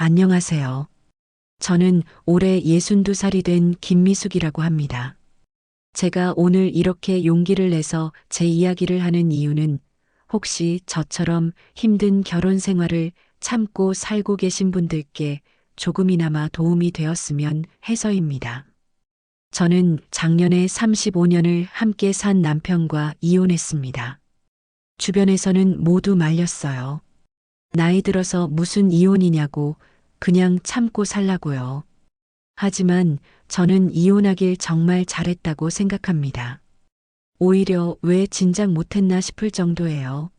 안녕하세요. 저는 올해 62살이 된 김미숙이라고 합니다. 제가 오늘 이렇게 용기를 내서 제 이야기를 하는 이유는 혹시 저처럼 힘든 결혼 생활을 참고 살고 계신 분들께 조금이나마 도움이 되었으면 해서입니다. 저는 작년에 35년을 함께 산 남편과 이혼했습니다. 주변에서는 모두 말렸어요. 나이 들어서 무슨 이혼이냐고 그냥 참고 살라고요. 하지만 저는 이혼하길 정말 잘했다고 생각합니다. 오히려 왜 진작 못했나 싶을 정도예요.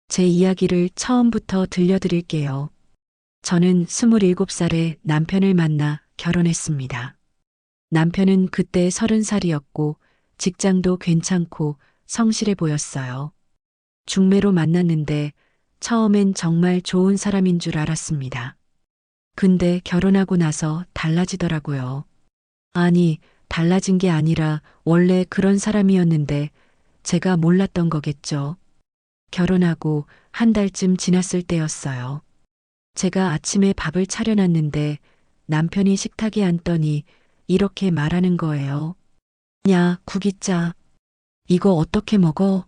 제 이야기를 처음부터 들려드릴게요. 저는 27살에 남편을 만나 결혼했습니다. 남편은 그때 30살이었고 직장도 괜찮고 성실해 보였어요. 중매로 만났는데 처음엔 정말 좋은 사람인 줄 알았습니다. 근데 결혼하고 나서 달라지더라고요. 아니, 달라진 게 아니라 원래 그런 사람이었는데 제가 몰랐던 거겠죠. 결혼하고 한 달쯤 지났을 때였어요. 제가 아침에 밥을 차려놨는데 남편이 식탁에 앉더니 이렇게 말하는 거예요. 야, 국이 짜. 이거 어떻게 먹어?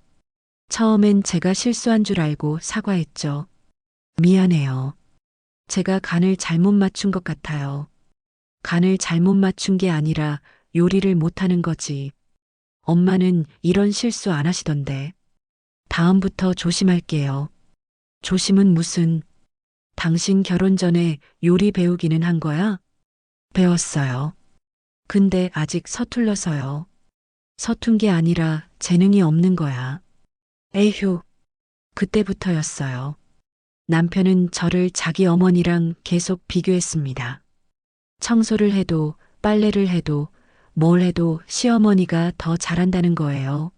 처음엔 제가 실수한 줄 알고 사과했죠. 미안해요. 제가 간을 잘못 맞춘 것 같아요. 간을 잘못 맞춘 게 아니라 요리를 못하는 거지. 엄마는 이런 실수 안 하시던데. 다음부터 조심할게요. 조심은 무슨. 당신 결혼 전에 요리 배우기는 한 거야? 배웠어요. 근데 아직 서툴러서요. 서툰 게 아니라 재능이 없는 거야. 에휴, 그때부터였어요. 남편은 저를 자기 어머니랑 계속 비교했습니다. 청소를 해도 빨래를 해도 뭘 해도 시어머니가 더 잘한다는 거예요.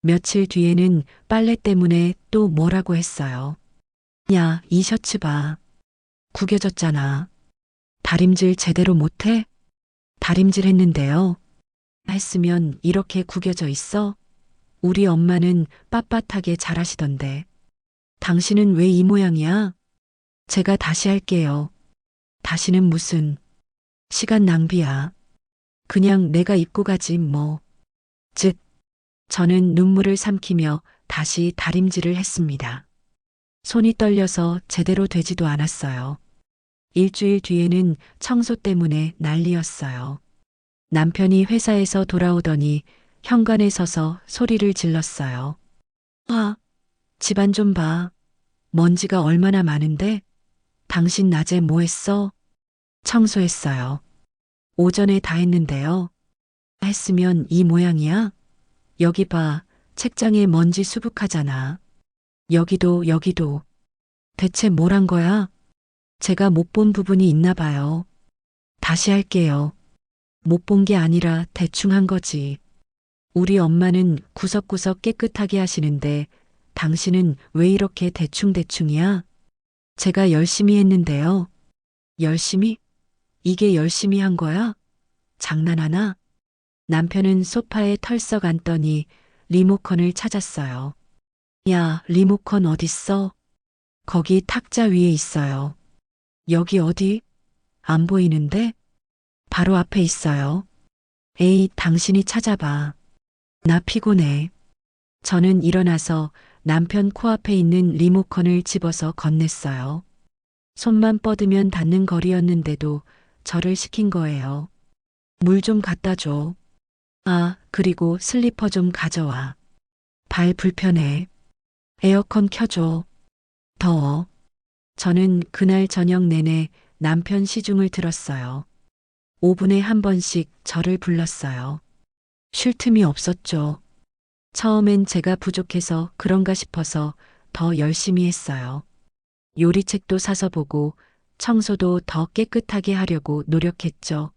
며칠 뒤에는 빨래 때문에 또 뭐라고 했어요. 야, 이 셔츠 봐. 구겨졌잖아. 다림질 제대로 못해? 다림질 했는데요. 했으면 이렇게 구겨져 있어? 우리 엄마는 빳빳하게 잘하시던데. 당신은 왜 이 모양이야? 제가 다시 할게요. 다시는 무슨 시간 낭비야. 그냥 내가 입고 가지 뭐. 즉, 저는 눈물을 삼키며 다시 다림질을 했습니다. 손이 떨려서 제대로 되지도 않았어요. 일주일 뒤에는 청소 때문에 난리였어요. 남편이 회사에서 돌아오더니 현관에 서서 소리를 질렀어요. 아, 집안 좀 봐. 먼지가 얼마나 많은데? 당신 낮에 뭐 했어? 청소했어요. 오전에 다 했는데요. 했으면 이 모양이야? 여기 봐. 책장에 먼지 수북하잖아. 여기도. 대체 뭘 한 거야? 제가 못 본 부분이 있나 봐요. 다시 할게요. 못 본 게 아니라 대충 한 거지. 우리 엄마는 구석구석 깨끗하게 하시는데 당신은 왜 이렇게 대충대충이야? 제가 열심히 했는데요. 열심히? 이게 열심히 한 거야? 장난하나? 남편은 소파에 털썩 앉더니 리모컨을 찾았어요. 야, 리모컨 어딨어? 거기 탁자 위에 있어요. 여기 어디? 안 보이는데? 바로 앞에 있어요. 에이, 당신이 찾아봐. 나 피곤해. 저는 일어나서 남편 코앞에 있는 리모컨을 집어서 건넸어요. 손만 뻗으면 닿는 거리였는데도 저를 시킨 거예요. 물 좀 갖다 줘. 아, 그리고 슬리퍼 좀 가져와. 발 불편해. 에어컨 켜줘. 더워. 저는 그날 저녁 내내 남편 시중을 들었어요. 5분에 한 번씩 저를 불렀어요. 쉴 틈이 없었죠. 처음엔 제가 부족해서 그런가 싶어서 더 열심히 했어요. 요리책도 사서 보고 청소도 더 깨끗하게 하려고 노력했죠.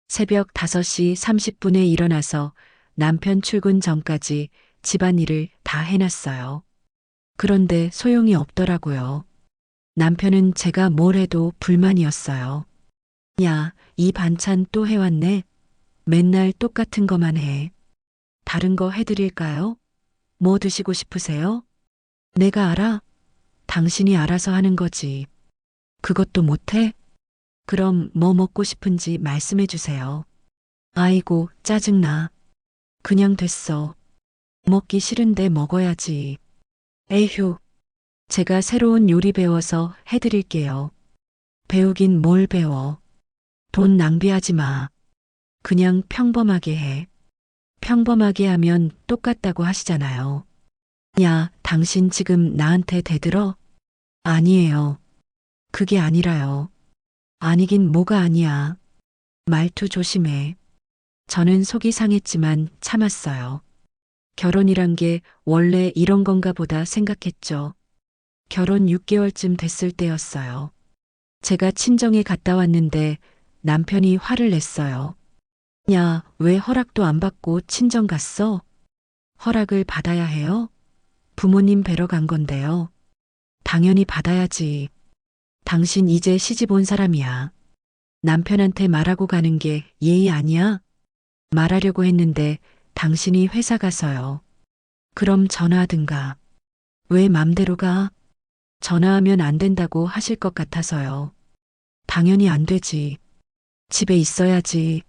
새벽 5시 30분에 일어나서 남편 출근 전까지 집안일을 다 해놨어요. 그런데 소용이 없더라고요. 남편은 제가 뭘 해도 불만이었어요. 야, 이 반찬 또 해왔네. 맨날 똑같은 거만 해. 다른 거 해드릴까요? 뭐 드시고 싶으세요? 내가 알아? 당신이 알아서 하는 거지. 그것도 못해? 그럼 뭐 먹고 싶은지 말씀해 주세요. 아이고, 짜증나. 그냥 됐어. 먹기 싫은데 먹어야지. 에휴, 제가 새로운 요리 배워서 해드릴게요. 배우긴 뭘 배워. 돈 낭비하지 마. 그냥 평범하게 해. 평범하게 하면 똑같다고 하시잖아요. 야, 당신 지금 나한테 대들어? 아니에요. 그게 아니라요. 아니긴 뭐가 아니야. 말투 조심해. 저는 속이 상했지만 참았어요. 결혼이란 게 원래 이런 건가 보다 생각했죠. 결혼 6개월쯤 됐을 때였어요. 제가 친정에 갔다 왔는데 남편이 화를 냈어요. 야, 왜 허락도 안 받고 친정 갔어? 허락을 받아야 해요? 부모님 뵈러 간 건데요. 당연히 받아야지. 당신 이제 시집 온 사람이야. 남편한테 말하고 가는 게 예의 아니야? 말하려고 했는데 당신이 회사 가서요. 그럼 전화하든가. 왜 맘대로 가? 전화하면 안 된다고 하실 것 같아서요. 당연히 안 되지. 집에 있어야지.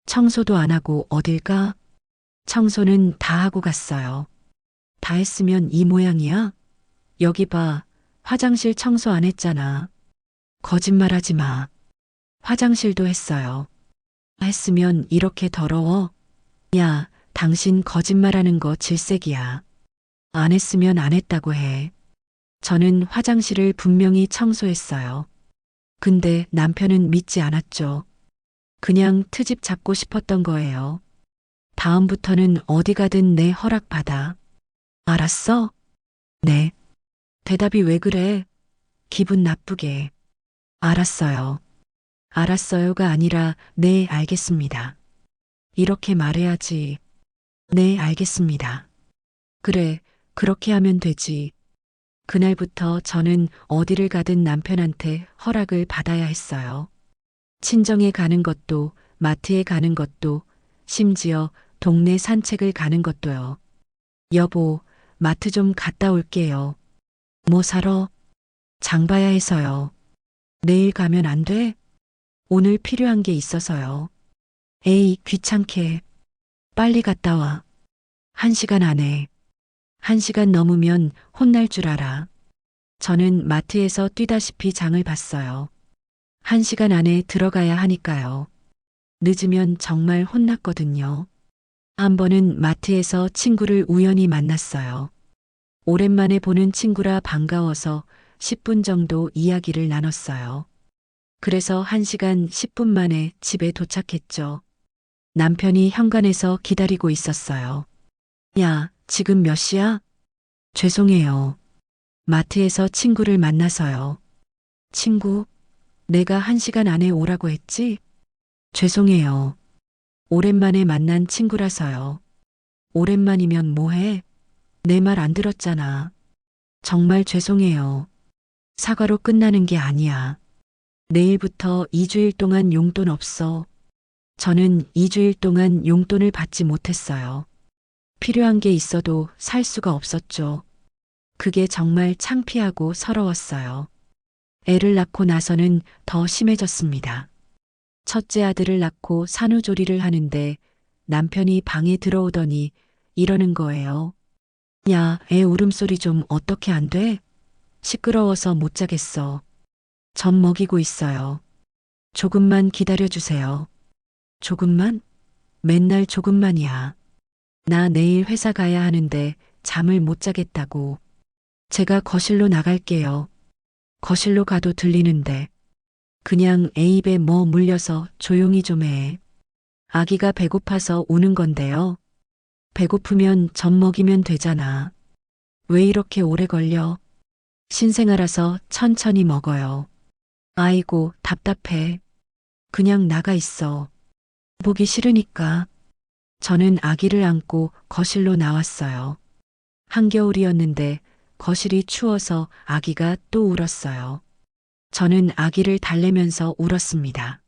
청소도 안 하고 어딜 가? 청소는 다 하고 갔어요. 다 했으면 이 모양이야? 여기 봐. 화장실 청소 안 했잖아. 거짓말하지 마. 화장실도 했어요. 했으면 이렇게 더러워? 야, 당신 거짓말하는 거 질색이야. 안 했으면 안 했다고 해. 저는 화장실을 분명히 청소했어요. 근데 남편은 믿지 않았죠. 그냥 트집 잡고 싶었던 거예요. 다음부터는 어디 가든 내 허락 받아. 알았어? 네. 대답이 왜 그래? 기분 나쁘게. 알았어요. 알았어요가 아니라 네, 알겠습니다. 이렇게 말해야지. 네, 알겠습니다. 그래, 그렇게 하면 되지. 그날부터 저는 어디를 가든 남편한테 허락을 받아야 했어요. 친정에 가는 것도, 마트에 가는 것도, 심지어 동네 산책을 가는 것도요. 여보, 마트 좀 갔다 올게요. 뭐 사러? 장 봐야 해서요. 내일 가면 안 돼? 오늘 필요한 게 있어서요. 에이, 귀찮게. 빨리 갔다 와. 1시간 안에. 1시간 넘으면 혼날 줄 알아. 저는 마트에서 뛰다시피 장을 봤어요. 1시간 안에 들어가야 하니까요. 늦으면 정말 혼났거든요. 한 번은 마트에서 친구를 우연히 만났어요. 오랜만에 보는 친구라 반가워서 10분 정도 이야기를 나눴어요. 그래서 1시간 10분 만에 집에 도착했죠. 남편이 현관에서 기다리고 있었어요. 야, 지금 몇 시야? 죄송해요. 마트에서 친구를 만나서요. 친구, 내가 1시간 안에 오라고 했지? 죄송해요. 오랜만에 만난 친구라서요. 오랜만이면 뭐해? 내 말 안 들었잖아. 정말 죄송해요. 사과로 끝나는 게 아니야. 내일부터 2주일 동안 용돈 없어. 저는 2주일 동안 용돈을 받지 못했어요. 필요한 게 있어도 살 수가 없었죠. 그게 정말 창피하고 서러웠어요. 애를 낳고 나서는 더 심해졌습니다. 첫째 아들을 낳고 산후조리를 하는데 남편이 방에 들어오더니 이러는 거예요. 야, 애 울음소리 좀 어떻게 안 돼? 시끄러워서 못 자겠어. 젖 먹이고 있어요. 조금만 기다려주세요. 조금만? 맨날 조금만이야. 나 내일 회사 가야 하는데 잠을 못 자겠다고. 제가 거실로 나갈게요. 거실로 가도 들리는데. 그냥 애 입에 뭐 물려서 조용히 좀 해. 아기가 배고파서 우는 건데요. 배고프면 젖 먹이면 되잖아. 왜 이렇게 오래 걸려? 신생아라서 천천히 먹어요. 아이고, 답답해. 그냥 나가 있어. 보기 싫으니까. 저는 아기를 안고 거실로 나왔어요. 한겨울이었는데 거실이 추워서 아기가 또 울었어요. 저는 아기를 달래면서 울었습니다.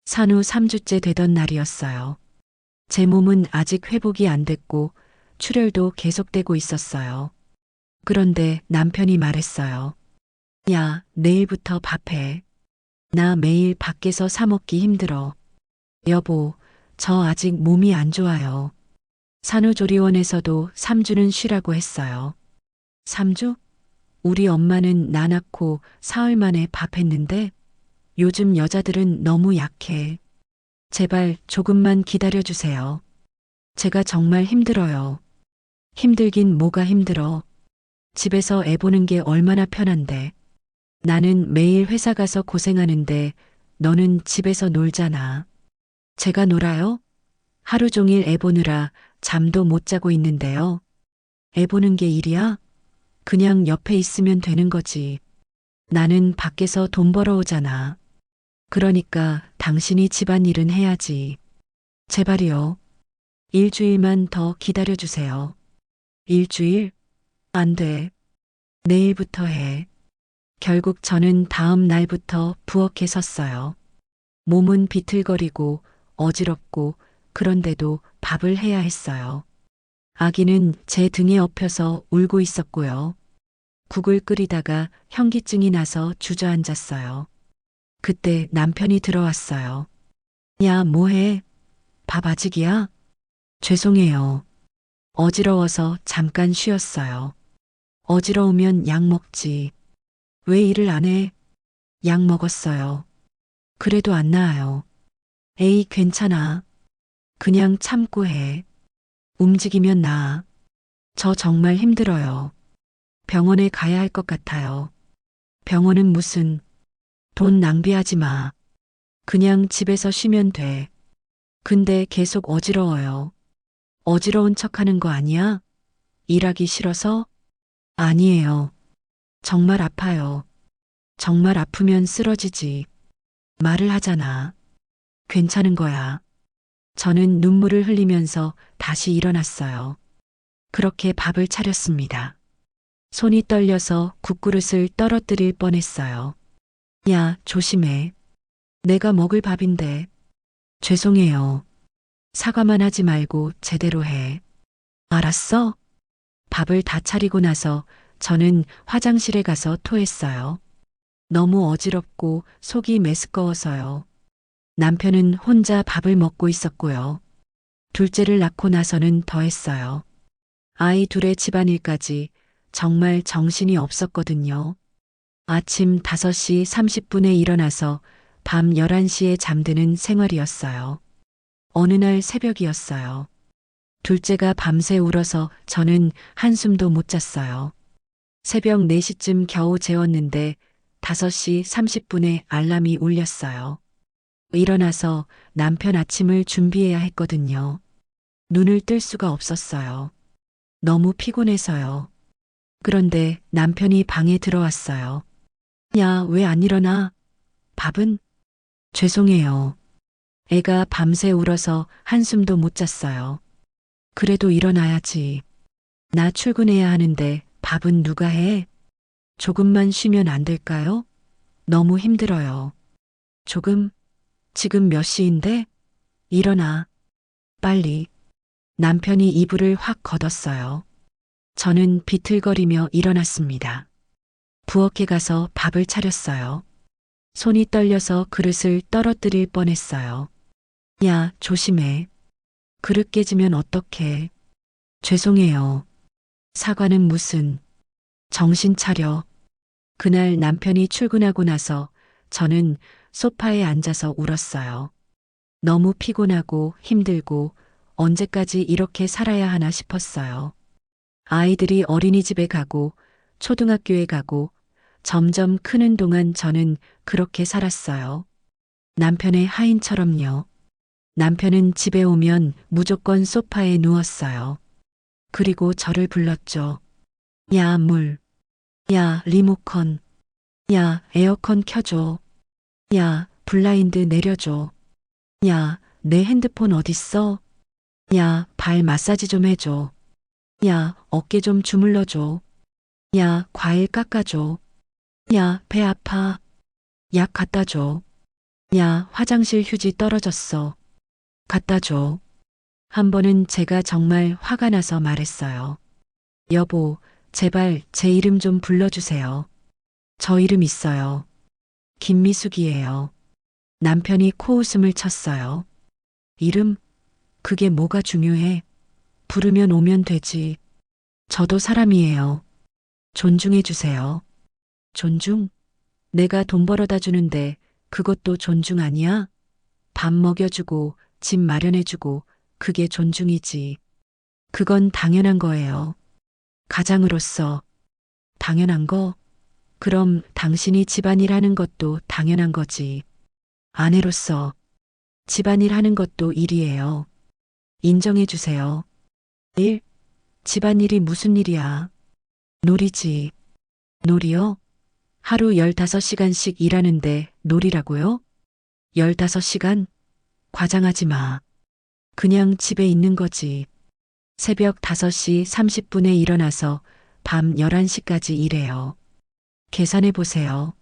산후 3주째 되던 날이었어요. 제 몸은 아직 회복이 안 됐고 출혈도 계속되고 있었어요. 그런데 남편이 말했어요. 야, 내일부터 밥해. 나 매일 밖에서 사 먹기 힘들어. 여보, 저 아직 몸이 안 좋아요. 산후조리원에서도 3주는 쉬라고 했어요. 3주? 우리 엄마는 나 낳고 사흘 만에 밥했는데 요즘 여자들은 너무 약해. 제발 조금만 기다려 주세요. 제가 정말 힘들어요. 힘들긴 뭐가 힘들어. 집에서 애 보는 게 얼마나 편한데. 나는 매일 회사 가서 고생하는데 너는 집에서 놀잖아. 제가 놀아요? 하루 종일 애 보느라 잠도 못 자고 있는데요. 애 보는 게 일이야? 그냥 옆에 있으면 되는 거지. 나는 밖에서 돈 벌어오잖아. 그러니까 당신이 집안일은 해야지. 제발이요. 일주일만 더 기다려주세요. 일주일? 안 돼. 내일부터 해. 결국 저는 다음 날부터 부엌에 섰어요. 몸은 비틀거리고 어지럽고 그런데도 밥을 해야 했어요. 아기는 제 등에 엎여서 울고 있었고요. 국을 끓이다가 현기증이 나서 주저앉았어요. 그때 남편이 들어왔어요. 야, 뭐해? 밥 아직이야? 죄송해요. 어지러워서 잠깐 쉬었어요. 어지러우면 약 먹지. 왜 일을 안 해? 약 먹었어요. 그래도 안 나아요. 에이, 괜찮아. 그냥 참고 해. 움직이면 나아. 저 정말 힘들어요. 병원에 가야 할 것 같아요. 병원은 무슨, 돈 낭비하지 마. 그냥 집에서 쉬면 돼. 근데 계속 어지러워요. 어지러운 척 하는 거 아니야? 일하기 싫어서? 아니에요. 정말 아파요. 정말 아프면 쓰러지지. 말을 하잖아. 괜찮은 거야. 저는 눈물을 흘리면서 다시 일어났어요. 그렇게 밥을 차렸습니다. 손이 떨려서 국그릇을 떨어뜨릴 뻔했어요. 야, 조심해. 내가 먹을 밥인데. 죄송해요. 사과만 하지 말고 제대로 해. 알았어? 밥을 다 차리고 나서 저는 화장실에 가서 토했어요. 너무 어지럽고 속이 메스꺼워서요. 남편은 혼자 밥을 먹고 있었고요. 둘째를 낳고 나서는 더했어요. 아이 둘의 집안일까지 정말 정신이 없었거든요. 아침 5시 30분에 일어나서 밤 11시에 잠드는 생활이었어요. 어느 날 새벽이었어요. 둘째가 밤새 울어서 저는 한숨도 못 잤어요. 새벽 4시쯤 겨우 재웠는데 5시 30분에 알람이 울렸어요. 일어나서 남편 아침을 준비해야 했거든요. 눈을 뜰 수가 없었어요. 너무 피곤해서요. 그런데 남편이 방에 들어왔어요. 야, 왜 안 일어나? 밥은? 죄송해요. 애가 밤새 울어서 한숨도 못 잤어요. 그래도 일어나야지. 나 출근해야 하는데 밥은 누가 해? 조금만 쉬면 안 될까요? 너무 힘들어요. 조금? 지금 몇 시인데? 일어나. 빨리. 남편이 이불을 확 걷었어요. 저는 비틀거리며 일어났습니다. 부엌에 가서 밥을 차렸어요. 손이 떨려서 그릇을 떨어뜨릴 뻔했어요. 야, 조심해. 그릇 깨지면 어떡해. 죄송해요. 사과는 무슨. 정신 차려. 그날 남편이 출근하고 나서 저는 소파에 앉아서 울었어요. 너무 피곤하고 힘들고 언제까지 이렇게 살아야 하나 싶었어요. 아이들이 어린이집에 가고 초등학교에 가고 점점 크는 동안 저는 그렇게 살았어요. 남편의 하인처럼요. 남편은 집에 오면 무조건 소파에 누웠어요. 그리고 저를 불렀죠. 야, 물. 야, 리모컨. 야, 에어컨 켜줘. 야, 블라인드 내려줘. 야, 내 핸드폰 어딨어? 야, 발 마사지 좀 해줘. 야, 어깨 좀 주물러줘. 야, 과일 깎아줘. 야, 배 아파. 약 갖다 줘. 야, 화장실 휴지 떨어졌어. 갖다 줘. 한 번은 제가 정말 화가 나서 말했어요. 여보, 제발 제 이름 좀 불러주세요. 저 이름 있어요. 김미숙이에요. 남편이 코웃음을 쳤어요. 이름? 그게 뭐가 중요해? 부르면 오면 되지. 저도 사람이에요. 존중해 주세요. 존중? 내가 돈 벌어다 주는데 그것도 존중 아니야? 밥 먹여주고 집 마련해주고 그게 존중이지. 그건 당연한 거예요. 가장으로서 당연한 거? 그럼 당신이 집안일 하는 것도 당연한 거지. 아내로서 집안일 하는 것도 일이에요. 인정해 주세요. 일? 집안일이 무슨 일이야? 놀이지. 놀이요? 하루 15시간씩 일하는데 놀이라고요? 15시간? 과장하지 마. 그냥 집에 있는 거지. 새벽 5시 30분에 일어나서 밤 11시까지 일해요. 계산해 보세요.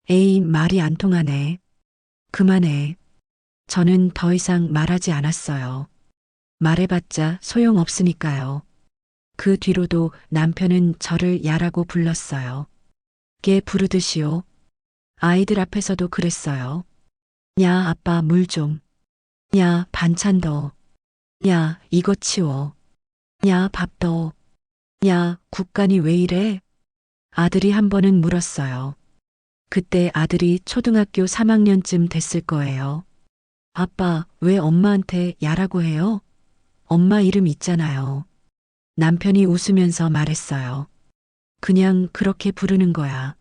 에이, 말이 안 통하네. 그만해. 저는 더 이상 말하지 않았어요. 말해봤자 소용없으니까요. 그 뒤로도 남편은 저를 야라고 불렀어요. 개 부르듯이요. 아이들 앞에서도 그랬어요. 야, 아빠 물 좀. 야, 반찬 더. 야, 이거 치워. 야, 밥 더. 야, 국간이 왜 이래? 아들이 한 번은 물었어요. 그때 아들이 초등학교 3학년쯤 됐을 거예요. 아빠, 왜 엄마한테 야라고 해요? 엄마 이름 있잖아요. 남편이 웃으면서 말했어요. 그냥 그렇게 부르는 거야.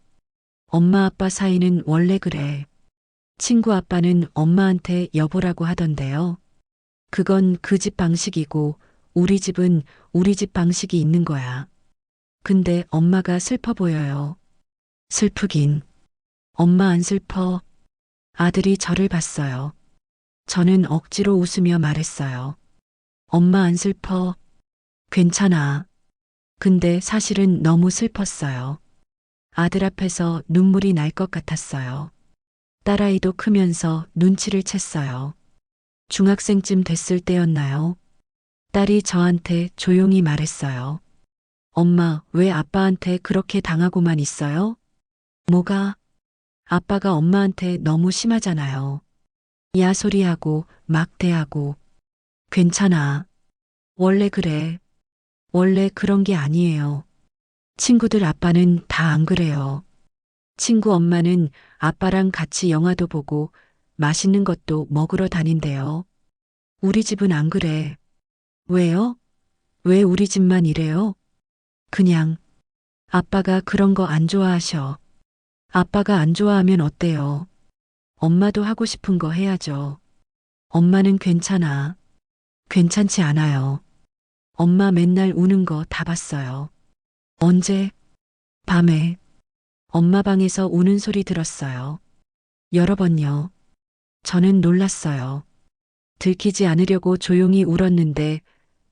엄마 아빠 사이는 원래 그래. 친구 아빠는 엄마한테 여보라고 하던데요. 그건 그 집 방식이고 우리 집은 우리 집 방식이 있는 거야. 근데 엄마가 슬퍼 보여요. 슬프긴. 엄마 안 슬퍼. 아들이 저를 봤어요. 저는 억지로 웃으며 말했어요. 엄마 안 슬퍼. 괜찮아. 근데 사실은 너무 슬펐어요. 아들 앞에서 눈물이 날 것 같았어요. 딸아이도 크면서 눈치를 챘어요. 중학생쯤 됐을 때였나요? 딸이 저한테 조용히 말했어요. 엄마, 왜 아빠한테 그렇게 당하고만 있어요? 뭐가? 아빠가 엄마한테 너무 심하잖아요. 야소리하고 막대하고. 괜찮아. 원래 그래. 원래 그런 게 아니에요. 친구들 아빠는 다 안 그래요. 친구 엄마는 아빠랑 같이 영화도 보고 맛있는 것도 먹으러 다닌대요. 우리 집은 안 그래. 왜요? 왜 우리 집만 이래요? 그냥 아빠가 그런 거 안 좋아하셔. 아빠가 안 좋아하면 어때요? 엄마도 하고 싶은 거 해야죠. 엄마는 괜찮아. 괜찮지 않아요. 엄마 맨날 우는 거 다 봤어요. 언제? 밤에. 엄마 방에서 우는 소리 들었어요. 여러 번요. 저는 놀랐어요. 들키지 않으려고 조용히 울었는데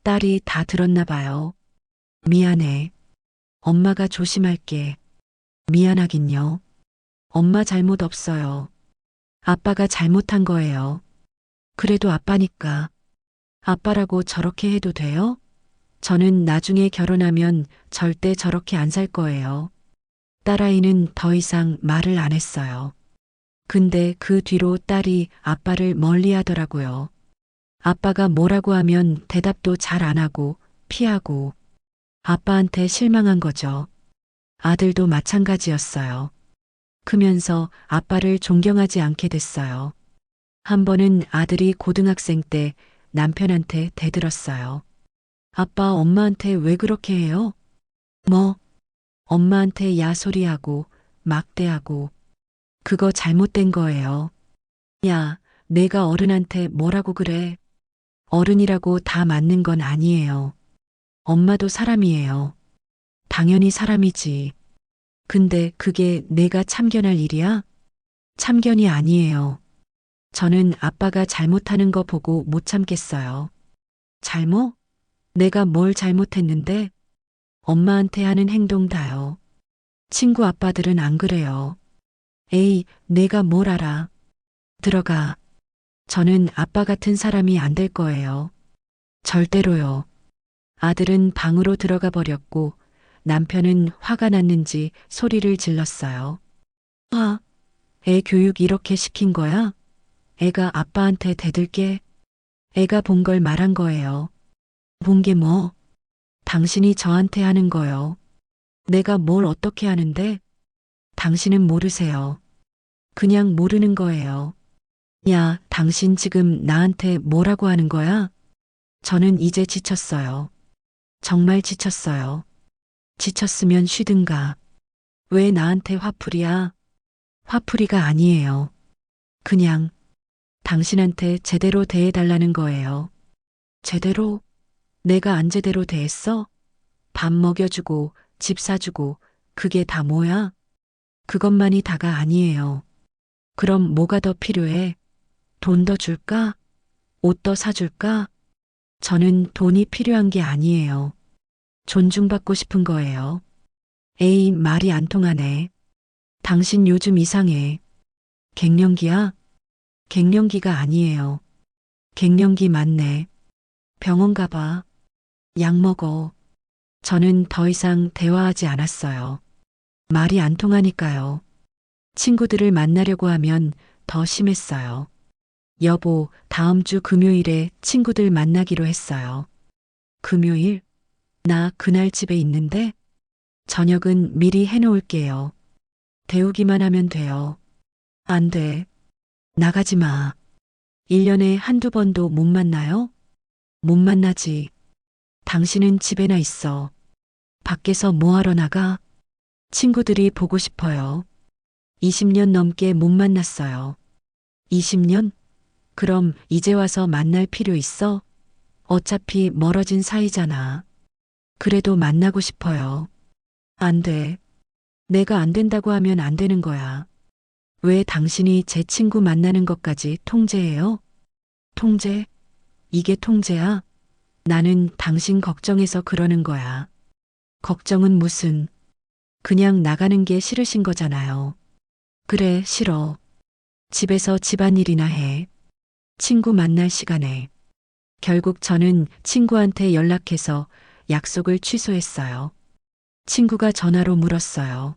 딸이 다 들었나 봐요. 미안해. 엄마가 조심할게. 미안하긴요. 엄마 잘못 없어요. 아빠가 잘못한 거예요. 그래도 아빠니까. 아빠라고 저렇게 해도 돼요? 저는 나중에 결혼하면 절대 저렇게 안 살 거예요. 딸아이는 더 이상 말을 안 했어요. 근데 그 뒤로 딸이 아빠를 멀리 하더라고요. 아빠가 뭐라고 하면 대답도 잘 안 하고 피하고 아빠한테 실망한 거죠. 아들도 마찬가지였어요. 크면서 아빠를 존경하지 않게 됐어요. 한 번은 아들이 고등학생 때 남편한테 대들었어요. 아빠 엄마한테 왜 그렇게 해요? 뭐? 엄마한테 야소리하고 막대하고 그거 잘못된 거예요. 야, 내가 어른한테 뭐라고 그래? 어른이라고 다 맞는 건 아니에요. 엄마도 사람이에요. 당연히 사람이지. 근데 그게 내가 참견할 일이야? 참견이 아니에요. 저는 아빠가 잘못하는 거 보고 못 참겠어요. 잘못? 내가 뭘 잘못했는데? 엄마한테 하는 행동 다요. 친구 아빠들은 안 그래요. 에이, 내가 뭘 알아. 들어가. 저는 아빠 같은 사람이 안 될 거예요. 절대로요. 아들은 방으로 들어가 버렸고 남편은 화가 났는지 소리를 질렀어요. 아, 애 교육 이렇게 시킨 거야? 애가 아빠한테 대들게. 애가 본 걸 말한 거예요. 본 게 뭐? 당신이 저한테 하는 거요. 내가 뭘 어떻게 하는데? 당신은 모르세요. 그냥 모르는 거예요. 야, 당신 지금 나한테 뭐라고 하는 거야? 저는 이제 지쳤어요. 정말 지쳤어요. 지쳤으면 쉬든가. 왜 나한테 화풀이야? 화풀이가 아니에요. 그냥 당신한테 제대로 대해달라는 거예요. 제대로? 내가 안 제대로 대했어? 밥 먹여주고, 집 사주고, 그게 다 뭐야? 그것만이 다가 아니에요. 그럼 뭐가 더 필요해? 돈 더 줄까? 옷 더 사줄까? 저는 돈이 필요한 게 아니에요. 존중받고 싶은 거예요. 에이, 말이 안 통하네. 당신 요즘 이상해. 갱년기야? 갱년기가 아니에요. 갱년기 맞네. 병원 가봐. 약 먹어. 저는 더 이상 대화하지 않았어요. 말이 안 통하니까요. 친구들을 만나려고 하면 더 심했어요. 여보, 다음 주 금요일에 친구들 만나기로 했어요. 금요일? 나 그날 집에 있는데? 저녁은 미리 해놓을게요. 데우기만 하면 돼요. 안 돼. 나가지 마. 1년에 한두 번도 못 만나요? 못 만나지. 당신은 집에나 있어. 밖에서 뭐하러 나가? 친구들이 보고 싶어요. 20년 넘게 못 만났어요. 20년? 그럼 이제 와서 만날 필요 있어? 어차피 멀어진 사이잖아. 그래도 만나고 싶어요. 안 돼. 내가 안 된다고 하면 안 되는 거야. 왜 당신이 제 친구 만나는 것까지 통제해요? 통제? 이게 통제야? 나는 당신 걱정해서 그러는 거야. 걱정은 무슨, 그냥 나가는 게 싫으신 거잖아요. 그래, 싫어. 집에서 집안일이나 해. 친구 만날 시간에. 결국 저는 친구한테 연락해서 약속을 취소했어요. 친구가 전화로 물었어요.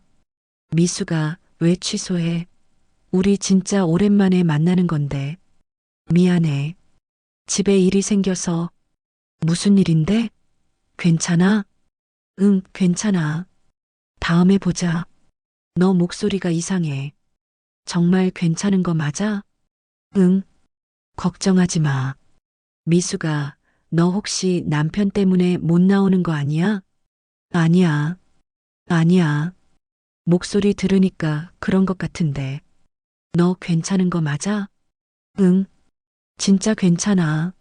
미수가 왜 취소해? 우리 진짜 오랜만에 만나는 건데. 미안해. 집에 일이 생겨서. 무슨 일인데? 괜찮아? 응, 괜찮아. 다음에 보자. 너 목소리가 이상해. 정말 괜찮은 거 맞아? 응, 걱정하지 마. 미수가 너 혹시 남편 때문에 못 나오는 거 아니야? 아니야. 아니야. 목소리 들으니까 그런 것 같은데. 너 괜찮은 거 맞아? 응, 진짜 괜찮아.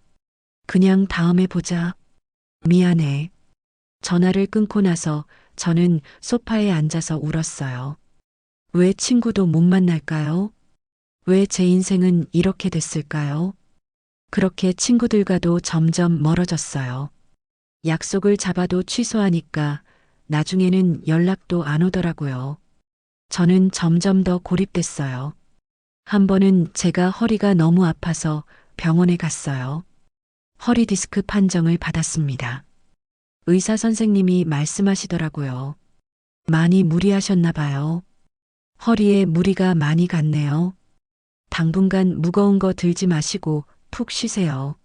그냥 다음에 보자. 미안해. 전화를 끊고 나서 저는 소파에 앉아서 울었어요. 왜 친구도 못 만날까요? 왜 제 인생은 이렇게 됐을까요? 그렇게 친구들과도 점점 멀어졌어요. 약속을 잡아도 취소하니까 나중에는 연락도 안 오더라고요. 저는 점점 더 고립됐어요. 한 번은 제가 허리가 너무 아파서 병원에 갔어요. 허리 디스크 판정을 받았습니다. 의사 선생님이 말씀하시더라고요. 많이 무리하셨나 봐요. 허리에 무리가 많이 갔네요. 당분간 무거운 거 들지 마시고 푹 쉬세요.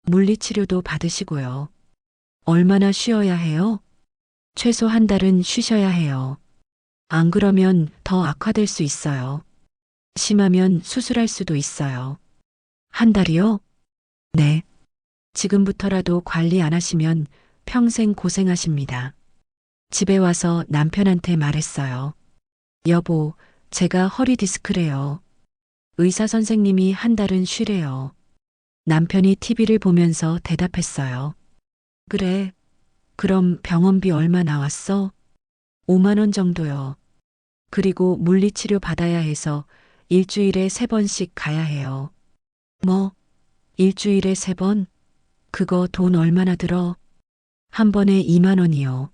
물리치료도 받으시고요. 얼마나 쉬어야 해요? 최소 한 달은 쉬셔야 해요. 안 그러면 더 악화될 수 있어요. 심하면 수술할 수도 있어요. 한 달이요? 네. 지금부터라도 관리 안 하시면 평생 고생하십니다. 집에 와서 남편한테 말했어요. 여보, 제가 허리 디스크래요. 의사 선생님이 한 달은 쉬래요. 남편이 TV를 보면서 대답했어요. 그래. 그럼 병원비 얼마 나왔어? 5만 원 정도요. 그리고 물리치료 받아야 해서 일주일에 3번씩 가야 해요. 뭐? 일주일에 3번? 그거 돈 얼마나 들어? 한 번에 2만 원이요.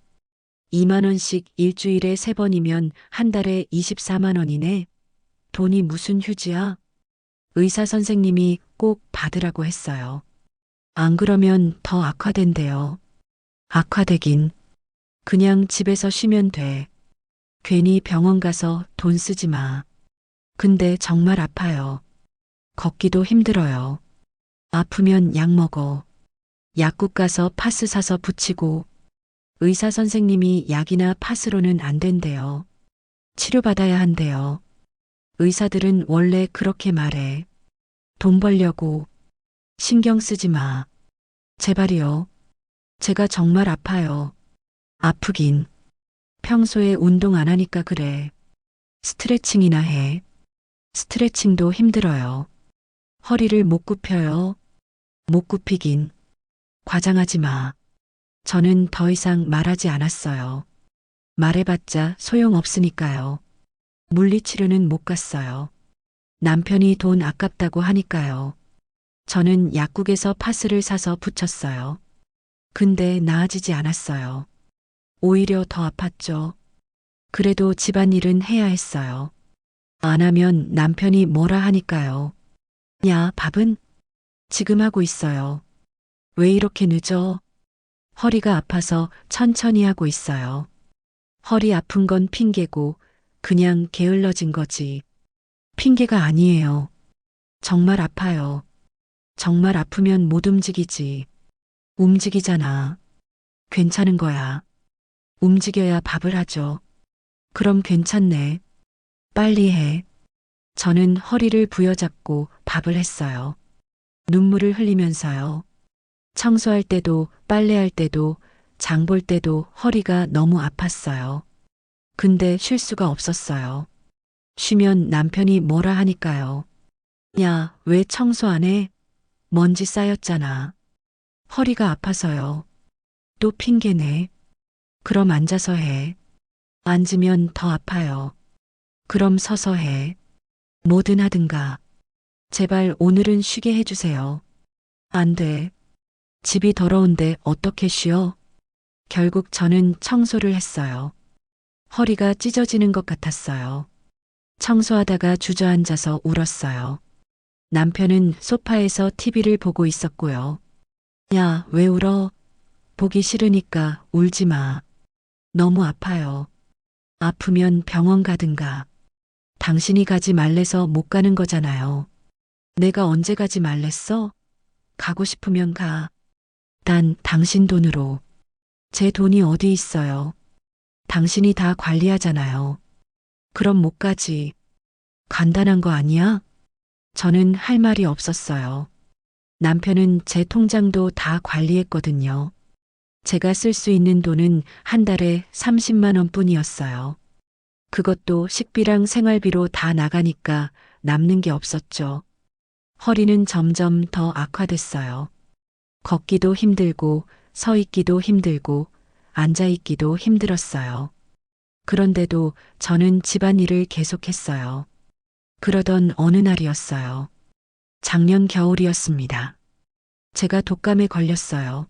2만 원씩 일주일에 3번이면 한 달에 24만 원이네. 돈이 무슨 휴지야? 의사 선생님이 꼭 받으라고 했어요. 안 그러면 더 악화된대요. 악화되긴. 그냥 집에서 쉬면 돼. 괜히 병원 가서 돈 쓰지 마. 근데 정말 아파요. 걷기도 힘들어요. 아프면 약 먹어. 약국 가서 파스 사서 붙이고 의사 선생님이 약이나 파스로는 안 된대요. 치료받아야 한대요. 의사들은 원래 그렇게 말해. 돈 벌려고. 신경 쓰지 마. 제발이요. 제가 정말 아파요. 아프긴. 평소에 운동 안 하니까 그래. 스트레칭이나 해. 스트레칭도 힘들어요. 허리를 못 굽혀요. 못 굽히긴. 과장하지 마. 저는 더 이상 말하지 않았어요. 말해봤자 소용없으니까요. 물리치료는 못 갔어요. 남편이 돈 아깝다고 하니까요. 저는 약국에서 파스를 사서 붙였어요. 근데 나아지지 않았어요. 오히려 더 아팠죠. 그래도 집안일은 해야 했어요. 안 하면 남편이 뭐라 하니까요. 야, 밥은? 지금 하고 있어요. 왜 이렇게 늦어? 허리가 아파서 천천히 하고 있어요. 허리 아픈 건 핑계고 그냥 게을러진 거지. 핑계가 아니에요. 정말 아파요. 정말 아프면 못 움직이지. 움직이잖아. 괜찮은 거야. 움직여야 밥을 하죠. 그럼 괜찮네. 빨리 해. 저는 허리를 부여잡고 밥을 했어요. 눈물을 흘리면서요. 청소할 때도 빨래할 때도 장볼 때도 허리가 너무 아팠어요. 근데 쉴 수가 없었어요. 쉬면 남편이 뭐라 하니까요. 야, 왜 청소 안 해? 먼지 쌓였잖아. 허리가 아파서요. 또 핑계네. 그럼 앉아서 해. 앉으면 더 아파요. 그럼 서서 해. 뭐든 하든가. 제발 오늘은 쉬게 해주세요. 안 돼. 집이 더러운데 어떻게 쉬어? 결국 저는 청소를 했어요. 허리가 찢어지는 것 같았어요. 청소하다가 주저앉아서 울었어요. 남편은 소파에서 TV를 보고 있었고요. 야, 왜 울어? 보기 싫으니까 울지 마. 너무 아파요. 아프면 병원 가든가. 당신이 가지 말래서 못 가는 거잖아요. 내가 언제 가지 말랬어? 가고 싶으면 가. 단 당신 돈으로. 제 돈이 어디 있어요. 당신이 다 관리하잖아요. 그럼 못 가지. 간단한 거 아니야? 저는 할 말이 없었어요. 남편은 제 통장도 다 관리했거든요. 제가 쓸 수 있는 돈은 한 달에 30만 원 뿐이었어요. 그것도 식비랑 생활비로 다 나가니까 남는 게 없었죠. 허리는 점점 더 악화됐어요. 걷기도 힘들고 서 있기도 힘들고 앉아 있기도 힘들었어요. 그런데도 저는 집안일을 계속했어요. 그러던 어느 날이었어요. 작년 겨울이었습니다. 제가 독감에 걸렸어요.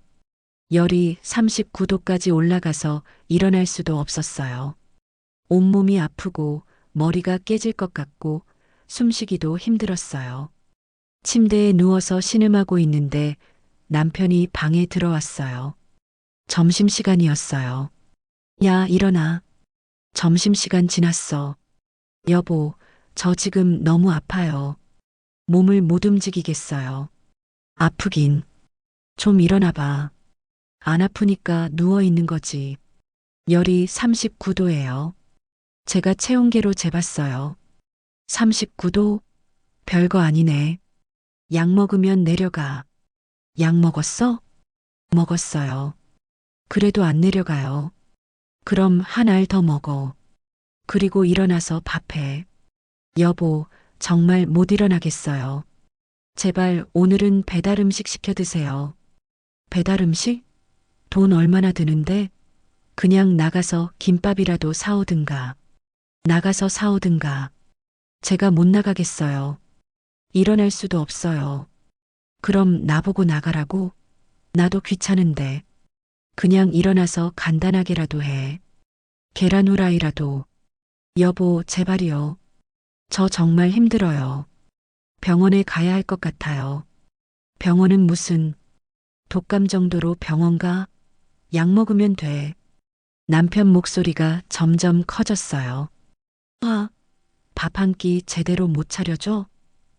열이 39도까지 올라가서 일어날 수도 없었어요. 온몸이 아프고 머리가 깨질 것 같고 숨쉬기도 힘들었어요. 침대에 누워서 신음하고 있는데 남편이 방에 들어왔어요. 점심시간이었어요. 야, 일어나. 점심시간 지났어. 여보, 저 지금 너무 아파요. 몸을 못 움직이겠어요. 아프긴. 좀 일어나 봐. 안 아프니까 누워 있는 거지. 열이 39도예요. 제가 체온계로 재봤어요. 39도? 별거 아니네. 약 먹으면 내려가. 약 먹었어? 먹었어요. 그래도 안 내려가요. 그럼 한 알 더 먹어. 그리고 일어나서 밥해. 여보, 정말 못 일어나겠어요. 제발 오늘은 배달 음식 시켜 드세요. 배달 음식? 돈 얼마나 드는데? 그냥 나가서 김밥이라도 사오든가. 나가서 사오든가. 제가 못 나가겠어요. 일어날 수도 없어요. 그럼 나보고 나가라고? 나도 귀찮은데. 그냥 일어나서 간단하게라도 해. 계란 후라이라도. 여보, 제발이요. 저 정말 힘들어요. 병원에 가야 할 것 같아요. 병원은 무슨 독감 정도로 병원 가? 약 먹으면 돼. 남편 목소리가 점점 커졌어요. 아, 밥 한 끼 제대로 못 차려줘?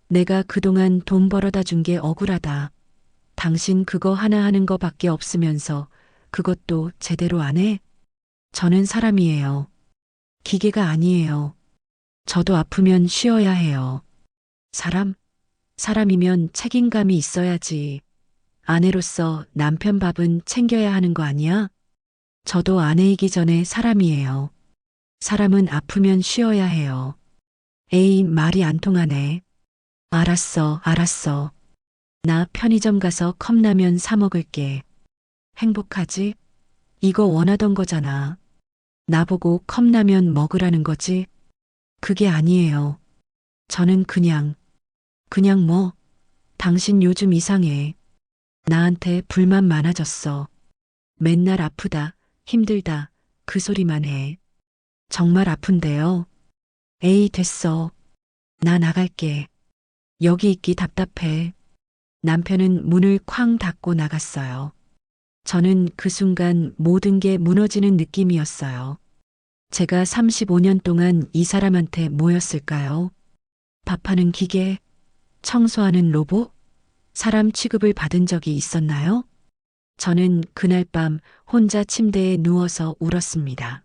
내가 그동안 돈 벌어다 준 게 억울하다. 당신 그거 하나 하는 거 밖에 없으면서 그것도 제대로 안 해? 저는 사람이에요. 기계가 아니에요. 저도 아프면 쉬어야 해요. 사람? 사람이면 책임감이 있어야지. 아내로서 남편 밥은 챙겨야 하는 거 아니야? 저도 아내이기 전에 사람이에요. 사람은 아프면 쉬어야 해요. 에이, 말이 안 통하네. 알았어, 알았어. 나 편의점 가서 컵라면 사 먹을게. 행복하지? 이거 원하던 거잖아. 나보고 컵라면 먹으라는 거지? 그게 아니에요. 저는 그냥 뭐, 당신 요즘 이상해. 나한테 불만 많아졌어. 맨날 아프다, 힘들다, 그 소리만 해. 정말 아픈데요. 에이, 됐어. 나 나갈게. 여기 있기 답답해. 남편은 문을 쾅 닫고 나갔어요. 저는 그 순간 모든 게 무너지는 느낌이었어요. 제가 35년 동안 이 사람한테 뭐였을까요? 밥하는 기계, 청소하는 로봇, 사람 취급을 받은 적이 있었나요? 저는 그날 밤 혼자 침대에 누워서 울었습니다.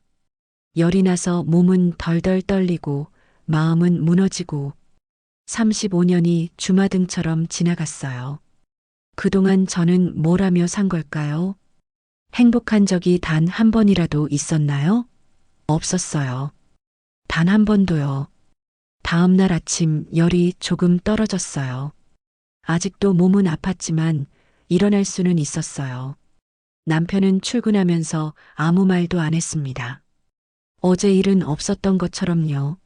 열이 나서 몸은 덜덜 떨리고 마음은 무너지고 35년이 주마등처럼 지나갔어요. 그동안 저는 뭘 하며 산 걸까요? 행복한 적이 단 한 번이라도 있었나요? 없었어요. 단 한 번도요. 다음 날 아침 열이 조금 떨어졌어요. 아직도 몸은 아팠지만 일어날 수는 있었어요. 남편은 출근하면서 아무 말도 안 했습니다. 어제 일은 없었던 것처럼요.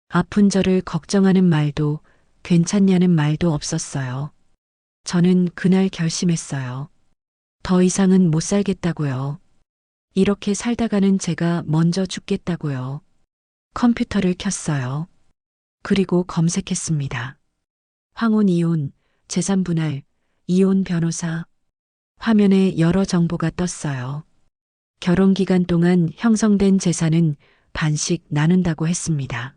아픈 저를 걱정하는 말도 괜찮냐는 말도 없었어요. 저는 그날 결심했어요. 더 이상은 못 살겠다고요. 이렇게 살다가는 제가 먼저 죽겠다고요. 컴퓨터를 켰어요. 그리고 검색했습니다. 황혼 이혼, 재산 분할, 이혼 변호사. 화면에 여러 정보가 떴어요. 결혼 기간 동안 형성된 재산은 반씩 나눈다고 했습니다.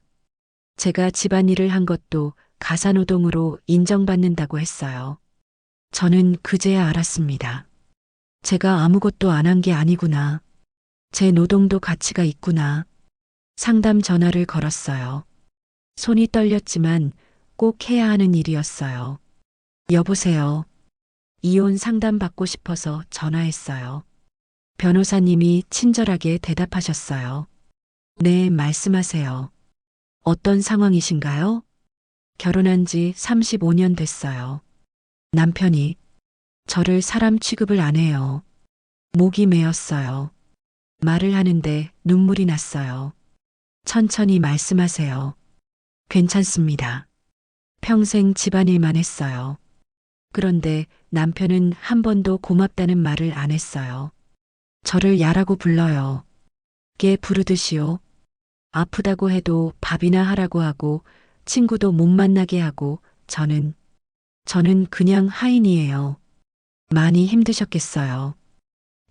제가 집안일을 한 것도 가사노동으로 인정받는다고 했어요. 저는 그제야 알았습니다. 제가 아무것도 안 한 게 아니구나. 제 노동도 가치가 있구나. 상담 전화를 걸었어요. 손이 떨렸지만 꼭 해야 하는 일이었어요. 여보세요. 이혼 상담 받고 싶어서 전화했어요. 변호사님이 친절하게 대답하셨어요. 네, 말씀하세요. 어떤 상황이신가요? 결혼한 지 35년 됐어요. 남편이 저를 사람 취급을 안 해요. 목이 메었어요. 말을 하는데 눈물이 났어요. 천천히 말씀하세요. 괜찮습니다. 평생 집안일만 했어요. 그런데 남편은 한 번도 고맙다는 말을 안 했어요. 저를 야라고 불러요. 개 부르듯이요. 아프다고 해도 밥이나 하라고 하고 친구도 못 만나게 하고 저는 그냥 하인이에요. 많이 힘드셨겠어요.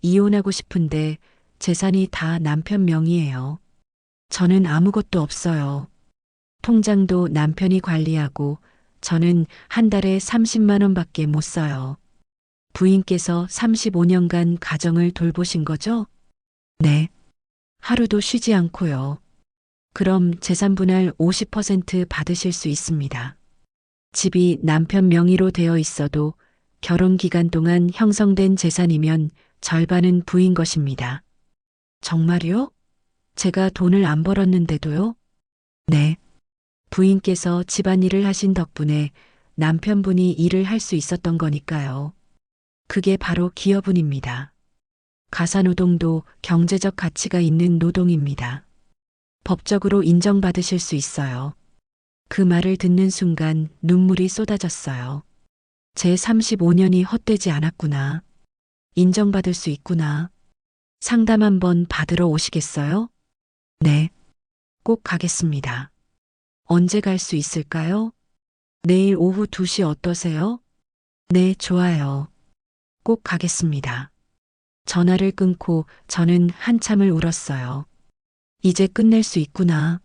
이혼하고 싶은데 재산이 다 남편 명의예요. 저는 아무것도 없어요. 통장도 남편이 관리하고 저는 한 달에 30만 원밖에 못 써요. 부인께서 35년간 가정을 돌보신 거죠? 네. 하루도 쉬지 않고요. 그럼 재산 분할 50% 받으실 수 있습니다. 집이 남편 명의로 되어 있어도 결혼 기간 동안 형성된 재산이면 절반은 부인 것입니다. 정말요? 제가 돈을 안 벌었는데도요? 네. 부인께서 집안일을 하신 덕분에 남편분이 일을 할 수 있었던 거니까요. 그게 바로 기여분입니다. 가사노동도 경제적 가치가 있는 노동입니다. 법적으로 인정받으실 수 있어요. 그 말을 듣는 순간 눈물이 쏟아졌어요. 제 35년이 헛되지 않았구나. 인정받을 수 있구나. 상담 한번 받으러 오시겠어요? 네. 꼭 가겠습니다. 언제 갈 수 있을까요? 내일 오후 2시 어떠세요? 네, 좋아요. 꼭 가겠습니다. 전화를 끊고 저는 한참을 울었어요. 이제 끝낼 수 있구나.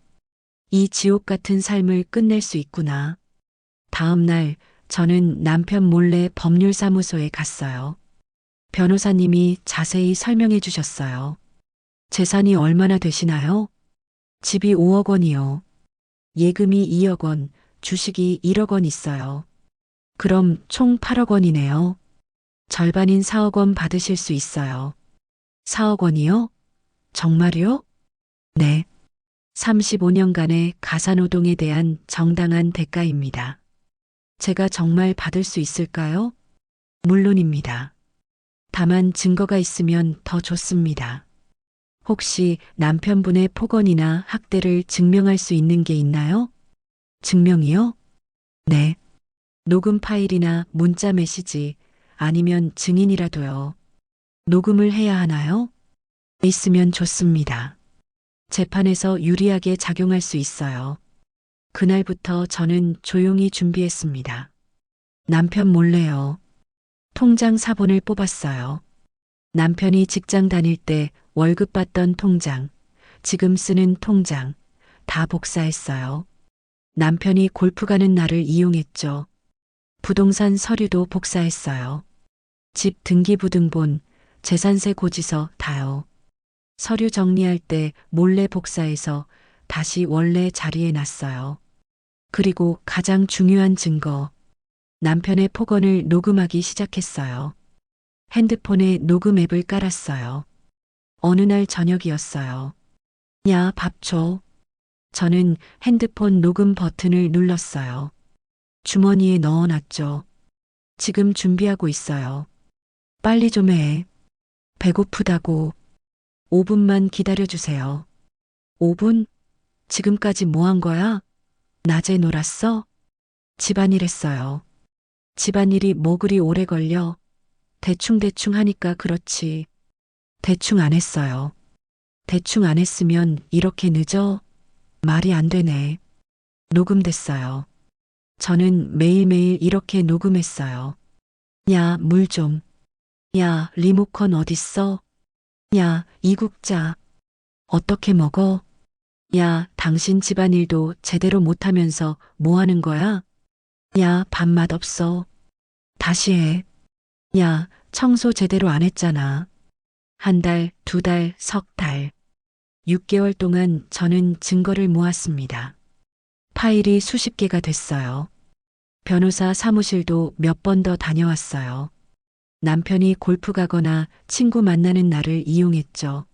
이 지옥 같은 삶을 끝낼 수 있구나. 다음 날 저는 남편 몰래 법률사무소에 갔어요. 변호사님이 자세히 설명해 주셨어요. 재산이 얼마나 되시나요? 집이 5억 원이요. 예금이 2억 원, 주식이 1억 원 있어요. 그럼 총 8억 원이네요. 절반인 4억 원 받으실 수 있어요. 4억 원이요? 정말요? 네. 35년간의 가사노동에 대한 정당한 대가입니다. 제가 정말 받을 수 있을까요? 물론입니다. 다만 증거가 있으면 더 좋습니다. 혹시 남편분의 폭언이나 학대를 증명할 수 있는 게 있나요? 증명이요? 네. 녹음 파일이나 문자 메시지 아니면 증인이라도요. 녹음을 해야 하나요? 있으면 좋습니다. 재판에서 유리하게 작용할 수 있어요. 그날부터 저는 조용히 준비했습니다. 남편 몰래요. 통장 사본을 뽑았어요. 남편이 직장 다닐 때 월급 받던 통장, 지금 쓰는 통장, 다 복사했어요. 남편이 골프 가는 날을 이용했죠. 부동산 서류도 복사했어요. 집 등기부등본, 재산세 고지서 다요. 서류 정리할 때 몰래 복사해서 다시 원래 자리에 놨어요. 그리고 가장 중요한 증거, 남편의 폭언을 녹음하기 시작했어요. 핸드폰에 녹음 앱을 깔았어요. 어느 날 저녁이었어요. 야, 밥 줘. 저는 핸드폰 녹음 버튼을 눌렀어요. 주머니에 넣어놨죠. 지금 준비하고 있어요. 빨리 좀 해. 배고프다고. 5분만 기다려주세요. 5분? 지금까지 뭐 한 거야? 낮에 놀았어? 집안일 했어요. 집안일이 뭐 그리 오래 걸려? 대충대충 하니까 그렇지. 대충 안 했어요. 대충 안 했으면 이렇게 늦어? 말이 안 되네. 녹음됐어요. 저는 매일매일 이렇게 녹음했어요. 야, 물 좀. 야, 리모컨 어딨어? 야, 이국자. 어떻게 먹어? 야, 당신 집안일도 제대로 못하면서 뭐 하는 거야? 야, 밥맛 없어. 다시 해. 야, 청소 제대로 안 했잖아. 한 달, 두 달, 석 달. 6개월 동안 저는 증거를 모았습니다. 파일이 수십 개가 됐어요. 변호사 사무실도 몇 번 더 다녀왔어요. 남편이 골프 가거나 친구 만나는 날을 이용했죠.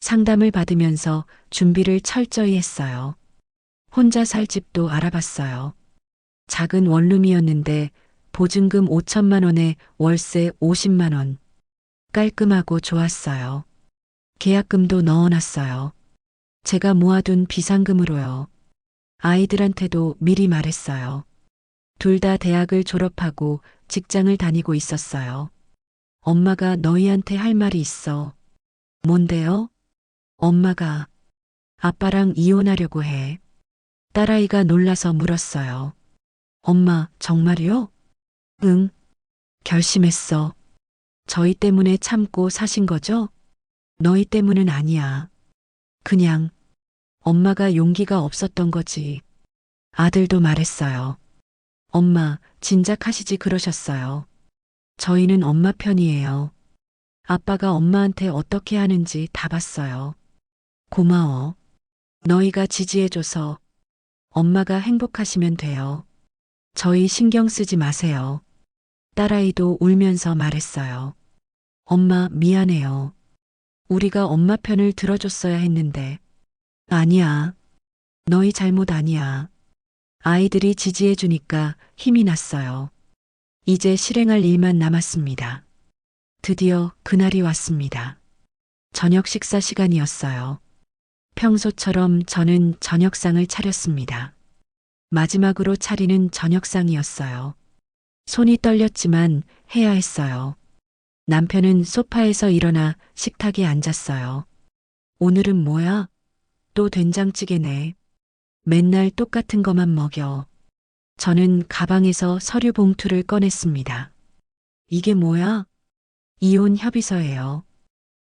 상담을 받으면서 준비를 철저히 했어요. 혼자 살 집도 알아봤어요. 작은 원룸이었는데 보증금 5천만 원에 월세 50만 원. 깔끔하고 좋았어요. 계약금도 넣어놨어요. 제가 모아둔 비상금으로요. 아이들한테도 미리 말했어요. 둘 다 대학을 졸업하고 직장을 다니고 있었어요. 엄마가 너희한테 할 말이 있어. 뭔데요? 엄마가 아빠랑 이혼하려고 해. 딸아이가 놀라서 물었어요. 엄마, 정말요? 응, 결심했어. 저희 때문에 참고 사신 거죠? 너희 때문은 아니야. 그냥 엄마가 용기가 없었던 거지. 아들도 말했어요. 엄마, 진작 하시지 그러셨어요. 저희는 엄마 편이에요. 아빠가 엄마한테 어떻게 하는지 다 봤어요. 고마워. 너희가 지지해줘서 엄마가 행복하시면 돼요. 저희 신경 쓰지 마세요. 딸아이도 울면서 말했어요. 엄마, 미안해요. 우리가 엄마 편을 들어줬어야 했는데. 아니야. 너희 잘못 아니야. 아이들이 지지해주니까 힘이 났어요. 이제 실행할 일만 남았습니다. 드디어 그날이 왔습니다. 저녁 식사 시간이었어요. 평소처럼 저는 저녁상을 차렸습니다. 마지막으로 차리는 저녁상이었어요. 손이 떨렸지만 해야 했어요. 남편은 소파에서 일어나 식탁에 앉았어요. 오늘은 뭐야? 또 된장찌개네. 맨날 똑같은 것만 먹여. 저는 가방에서 서류 봉투를 꺼냈습니다. 이게 뭐야? 이혼 협의서예요.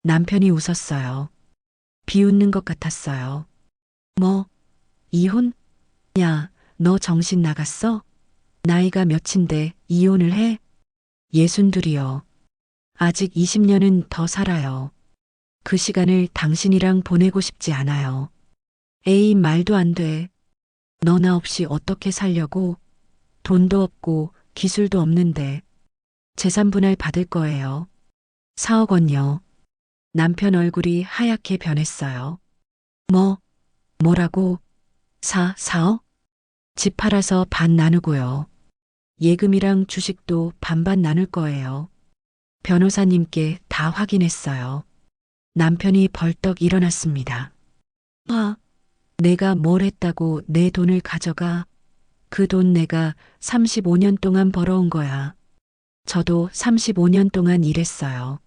남편이 웃었어요. 비웃는 것 같았어요. 뭐, 이혼? 야, 너 정신 나갔어? 나이가 몇인데 이혼을 해? 62이요. 아직 20년은 더 살아요. 그 시간을 당신이랑 보내고 싶지 않아요. 에이, 말도 안 돼. 너나 없이 어떻게 살려고? 돈도 없고 기술도 없는데 재산 분할 받을 거예요. 4억 원요. 남편 얼굴이 하얗게 변했어요. 뭐, 뭐라고? 4억? 집 팔아서 반 나누고요. 예금이랑 주식도 반반 나눌 거예요. 변호사님께 다 확인했어요. 남편이 벌떡 일어났습니다. 아, 내가 뭘 했다고 내 돈을 가져가? 그 돈 내가 35년 동안 벌어온 거야. 저도 35년 동안 일했어요.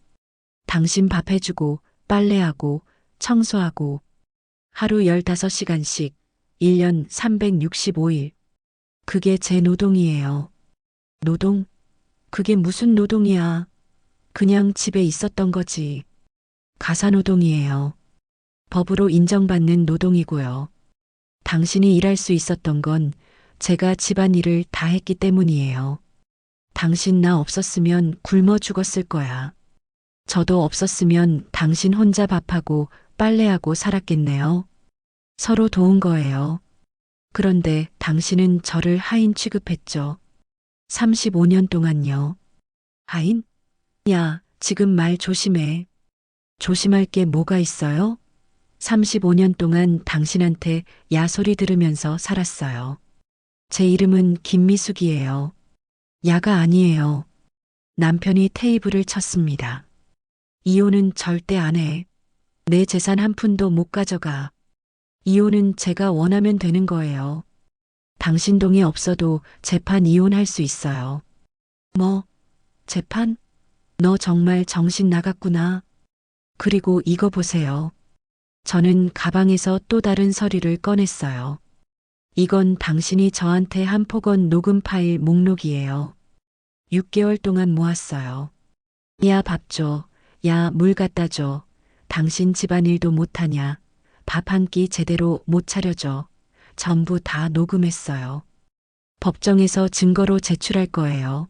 당신 밥 해주고, 빨래하고, 청소하고, 하루 15시간씩, 1년 365일. 그게 제 노동이에요. 노동? 그게 무슨 노동이야? 그냥 집에 있었던 거지. 가사노동이에요. 법으로 인정받는 노동이고요. 당신이 일할 수 있었던 건 제가 집안일을 다 했기 때문이에요. 당신 나 없었으면 굶어 죽었을 거야. 저도 없었으면 당신 혼자 밥하고 빨래하고 살았겠네요. 서로 도운 거예요. 그런데 당신은 저를 하인 취급했죠. 35년 동안요. 하인? 야, 지금 말 조심해. 조심할 게 뭐가 있어요? 35년 동안 당신한테 야소리 들으면서 살았어요. 제 이름은 김미숙이에요. 야가 아니에요. 남편이 테이블을 쳤습니다. 이혼은 절대 안 해. 내 재산 한 푼도 못 가져가. 이혼은 제가 원하면 되는 거예요. 당신 동의 없어도 재판 이혼할 수 있어요. 뭐, 재판? 너 정말 정신 나갔구나. 그리고 이거 보세요. 저는 가방에서 또 다른 서류를 꺼냈어요. 이건 당신이 저한테 한 폭언 녹음 파일 목록이에요. 6개월 동안 모았어요. 야, 밥 줘. 야, 물 갖다 줘. 당신 집안일도 못하냐. 밥 한 끼 제대로 못 차려줘. 전부 다 녹음했어요. 법정에서 증거로 제출할 거예요.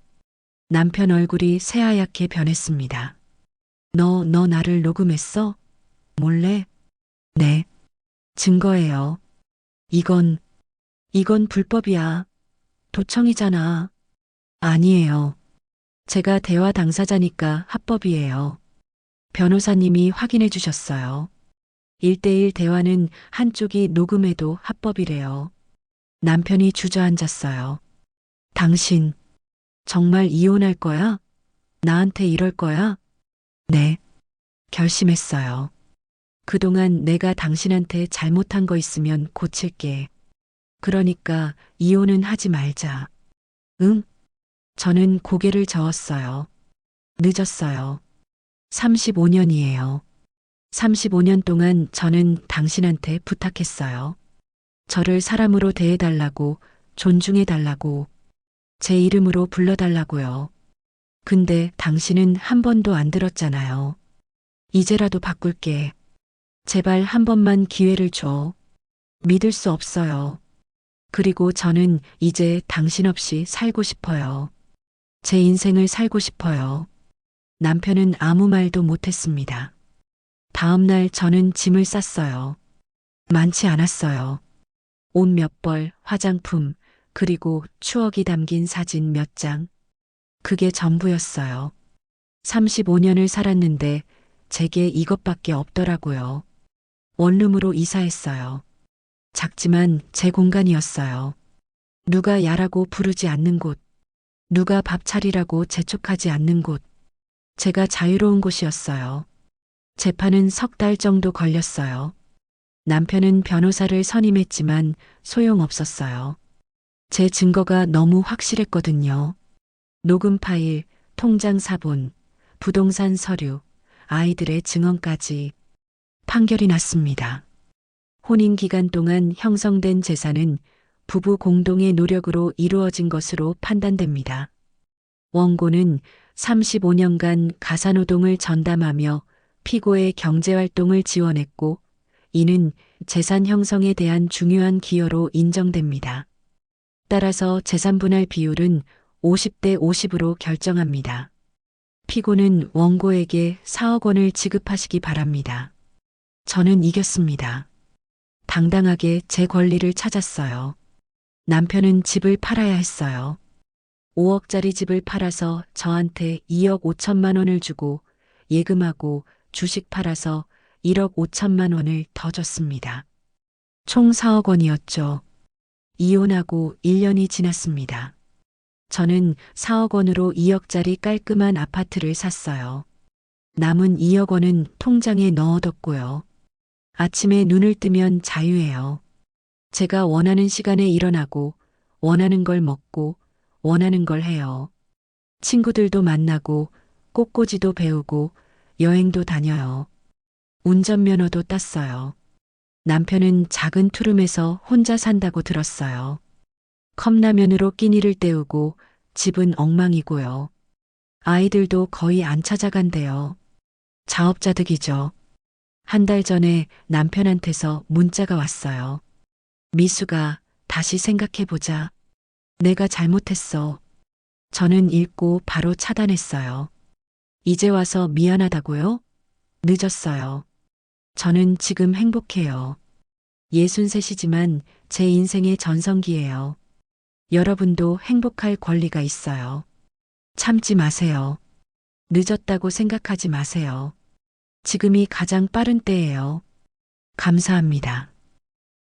남편 얼굴이 새하얗게 변했습니다. 너 나를 녹음했어? 몰래? 네. 증거예요. 이건 불법이야. 도청이잖아. 아니에요. 제가 대화 당사자니까 합법이에요. 변호사님이 확인해 주셨어요. 1대1 대화는 한쪽이 녹음해도 합법이래요. 남편이 주저앉았어요. 당신, 정말 이혼할 거야? 나한테 이럴 거야? 네. 결심했어요. 그동안 내가 당신한테 잘못한 거 있으면 고칠게. 그러니까 이혼은 하지 말자. 응? 저는 고개를 저었어요. 늦었어요. 35년이에요. 35년 동안 저는 당신한테 부탁했어요. 저를 사람으로 대해달라고, 존중해달라고, 제 이름으로 불러달라고요. 근데 당신은 한 번도 안 들었잖아요. 이제라도 바꿀게. 제발 한 번만 기회를 줘. 믿을 수 없어요. 그리고 저는 이제 당신 없이 살고 싶어요. 제 인생을 살고 싶어요. 남편은 아무 말도 못했습니다. 다음 날 저는 짐을 쌌어요. 많지 않았어요. 옷 몇 벌, 화장품, 그리고 추억이 담긴 사진 몇 장. 그게 전부였어요. 35년을 살았는데 제게 이것밖에 없더라고요. 원룸으로 이사했어요. 작지만 제 공간이었어요. 누가 야라고 부르지 않는 곳, 누가 밥 차리라고 재촉하지 않는 곳, 제가 자유로운 곳이었어요. 재판은 3달 정도 걸렸어요. 남편은 변호사를 선임했지만 소용없었어요. 제 증거가 너무 확실했거든요. 녹음 파일, 통장 사본, 부동산 서류, 아이들의 증언까지. 판결이 났습니다. 혼인 기간 동안 형성된 재산은 부부 공동의 노력으로 이루어진 것으로 판단됩니다. 원고는 35년간 가사노동을 전담하며 피고의 경제활동을 지원했고 이는 재산 형성에 대한 중요한 기여로 인정됩니다. 따라서 재산분할 비율은 50대 50으로 결정합니다. 피고는 원고에게 4억 원을 지급하시기 바랍니다. 저는 이겼습니다. 당당하게 제 권리를 찾았어요. 남편은 집을 팔아야 했어요. 5억짜리 집을 팔아서 저한테 2억 5천만 원을 주고 예금하고 주식 팔아서 1억 5천만 원을 더 줬습니다. 총 4억 원이었죠. 이혼하고 1년이 지났습니다. 저는 4억 원으로 2억짜리 깔끔한 아파트를 샀어요. 남은 2억 원은 통장에 넣어뒀고요. 아침에 눈을 뜨면 자유해요. 제가 원하는 시간에 일어나고 원하는 걸 먹고 원하는 걸 해요. 친구들도 만나고 꽃꽂이도 배우고 여행도 다녀요. 운전면허도 땄어요. 남편은 작은 투룸에서 혼자 산다고 들었어요. 컵라면으로 끼니를 때우고 집은 엉망이고요. 아이들도 거의 안 찾아간대요. 자업자득이죠. 한 달 전에 남편한테서 문자가 왔어요. 미수가 다시 생각해보자. 내가 잘못했어. 저는 읽고 바로 차단했어요. 이제 와서 미안하다고요? 늦었어요. 저는 지금 행복해요. 63이지만 제 인생의 전성기예요. 여러분도 행복할 권리가 있어요. 참지 마세요. 늦었다고 생각하지 마세요. 지금이 가장 빠른 때예요. 감사합니다.